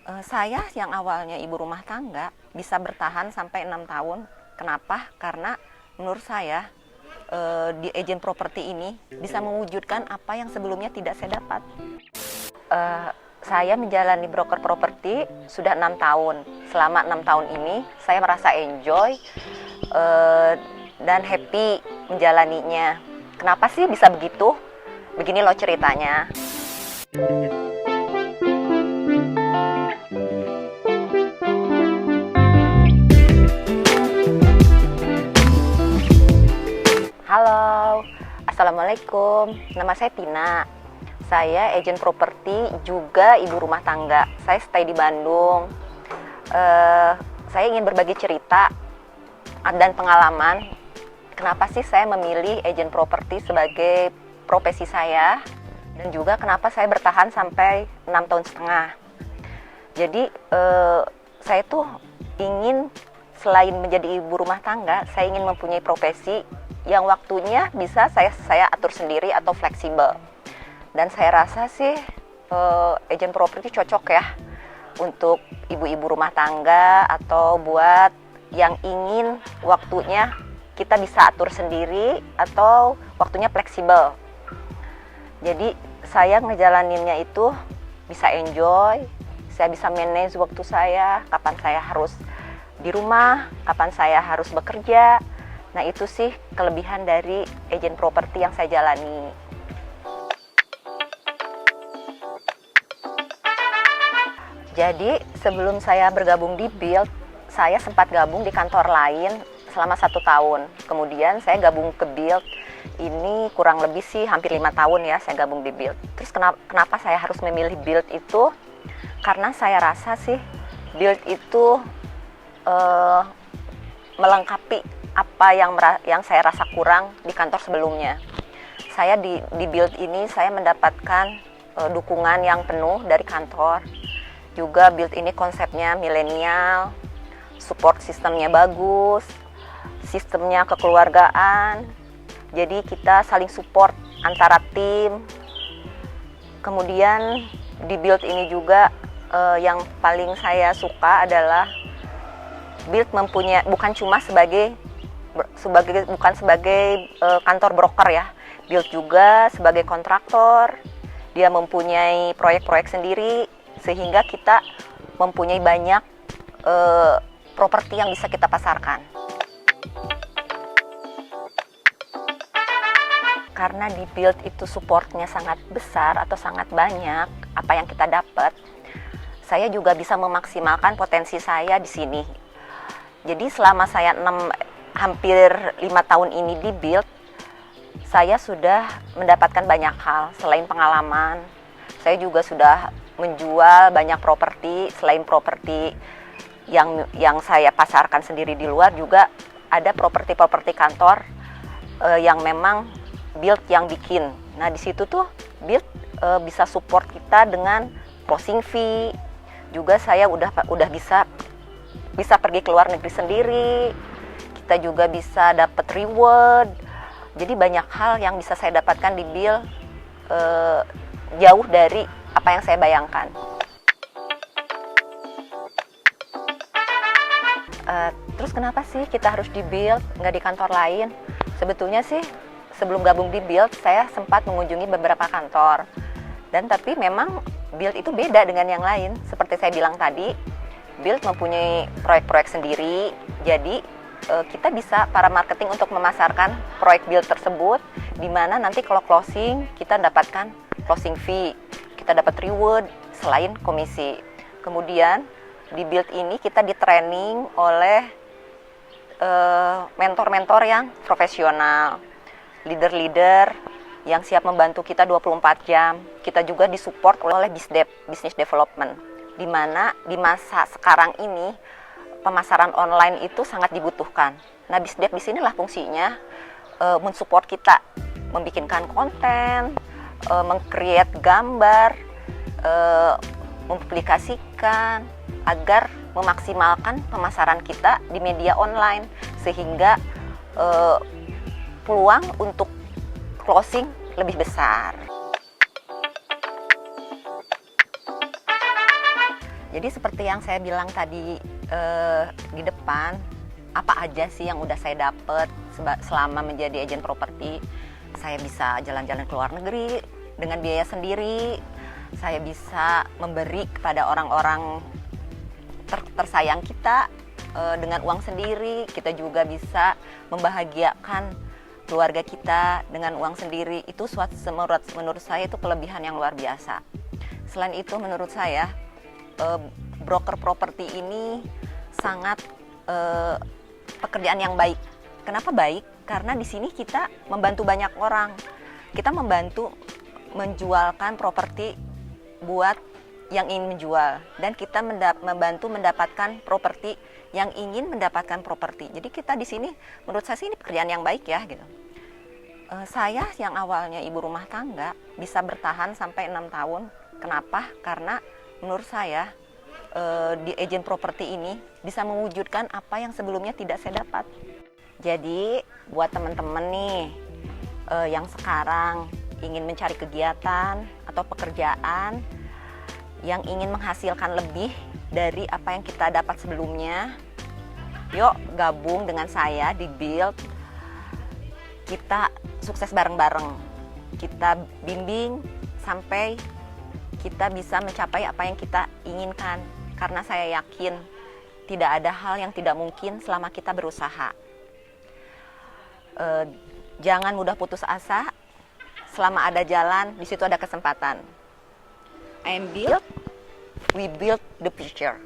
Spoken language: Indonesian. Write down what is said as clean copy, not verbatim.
Saya yang awalnya ibu rumah tangga bisa bertahan sampai 6 tahun. Kenapa? Karena menurut saya di agent properti ini bisa mewujudkan apa yang sebelumnya tidak saya dapat. Saya menjalani broker properti sudah 6 tahun. Selama 6 tahun ini saya merasa enjoy dan happy menjalaninya. Kenapa sih bisa begitu? Begini loh ceritanya. Halo, Assalamualaikum. Nama saya Tina. Saya agent properti juga ibu rumah tangga. Saya stay di Bandung. Saya ingin berbagi cerita dan pengalaman. Kenapa sih saya memilih agent properti sebagai profesi saya, dan juga kenapa saya bertahan sampai 6 tahun setengah. Jadi saya tuh ingin selain menjadi ibu rumah tangga, saya ingin mempunyai profesi yang waktunya bisa saya atur sendiri atau fleksibel. Dan saya rasa sih agent properti cocok ya untuk ibu-ibu rumah tangga atau buat yang ingin waktunya kita bisa atur sendiri atau waktunya fleksibel. Jadi saya ngejalaninnya itu bisa enjoy, saya bisa manage waktu saya, kapan saya harus di rumah, kapan saya harus bekerja. Nah, itu sih kelebihan dari agent properti yang saya jalani. Jadi, sebelum saya bergabung di Build, saya sempat gabung di kantor lain selama 1 tahun. Kemudian saya gabung ke Build, ini kurang lebih sih hampir 5 tahun ya saya gabung di Build. Terus kenapa saya harus memilih Build itu? Karena saya rasa sih Build itu melengkapi apa yang saya rasa kurang di kantor sebelumnya. Saya di Build ini saya mendapatkan dukungan yang penuh dari kantor. Juga Build ini konsepnya milenial, support sistemnya bagus, sistemnya kekeluargaan. Jadi kita saling support antara tim. Kemudian di Build ini juga yang paling saya suka adalah Build mempunyai bukan cuma sebagai kantor broker ya. Build juga sebagai kontraktor. Dia mempunyai proyek-proyek sendiri sehingga kita mempunyai banyak properti yang bisa kita pasarkan. Karena di Build itu supportnya sangat besar atau sangat banyak apa yang kita dapat, saya juga bisa memaksimalkan potensi saya di sini. Jadi selama saya hampir 5 tahun ini di Build, saya sudah mendapatkan banyak hal. Selain pengalaman, saya juga sudah menjual banyak properti. Selain properti yang saya pasarkan sendiri di luar, juga ada properti-properti kantor yang memang Build yang bikin. Nah, di situ tuh Build bisa support kita dengan closing fee. Juga saya udah bisa pergi ke luar negeri sendiri. Kita juga bisa dapat reward. Jadi banyak hal yang bisa saya dapatkan di Build jauh dari apa yang saya bayangkan. Terus kenapa sih kita harus di Build, nggak di kantor lain? Sebetulnya sih sebelum gabung di Build, saya sempat mengunjungi beberapa kantor. Tapi memang Build itu beda dengan yang lain. Seperti saya bilang tadi, Build mempunyai proyek-proyek sendiri. Jadi kita bisa para marketing untuk memasarkan proyek Build tersebut, di mana nanti kalau closing kita dapatkan closing fee, kita dapat reward selain komisi. Kemudian di Build ini kita di training oleh mentor-mentor yang profesional, leader-leader yang siap membantu kita 24 jam. Kita juga disupport oleh BizDev, Business Development, di mana di masa sekarang ini pemasaran online itu sangat dibutuhkan. Nah, BizDev di sinilah fungsinya mensupport kita, membikinkan konten, meng-create gambar, mempublikasikan agar memaksimalkan pemasaran kita di media online sehingga peluang untuk closing lebih besar. Jadi seperti yang saya bilang tadi di depan, apa aja sih yang udah saya dapat selama menjadi agen properti. Saya bisa jalan-jalan ke luar negeri dengan biaya sendiri. Saya bisa memberi kepada orang-orang tersayang kita dengan uang sendiri. Kita juga bisa membahagiakan keluarga kita dengan uang sendiri. Itu menurut saya itu kelebihan yang luar biasa. Selain itu menurut saya broker properti ini sangat pekerjaan yang baik. Kenapa baik? Karena di sini kita membantu banyak orang. Kita membantu menjualkan properti buat yang ingin menjual, dan kita membantu mendapatkan properti yang ingin mendapatkan properti. Jadi kita di sini, menurut saya sih ini pekerjaan yang baik ya gitu. Saya yang awalnya ibu rumah tangga bisa bertahan sampai 6 tahun. Kenapa? Karena menurut saya di agen properti ini bisa mewujudkan apa yang sebelumnya tidak saya dapat. Jadi buat teman-teman nih yang sekarang ingin mencari kegiatan atau pekerjaan yang ingin menghasilkan lebih dari apa yang kita dapat sebelumnya, yuk gabung dengan saya di Build. Kita sukses bareng-bareng. Kita bimbing sampai kita bisa mencapai apa yang kita inginkan. Karena saya yakin tidak ada hal yang tidak mungkin selama kita berusaha. Jangan mudah putus asa. Selama ada jalan, di situ ada kesempatan. I am Build, we build the future.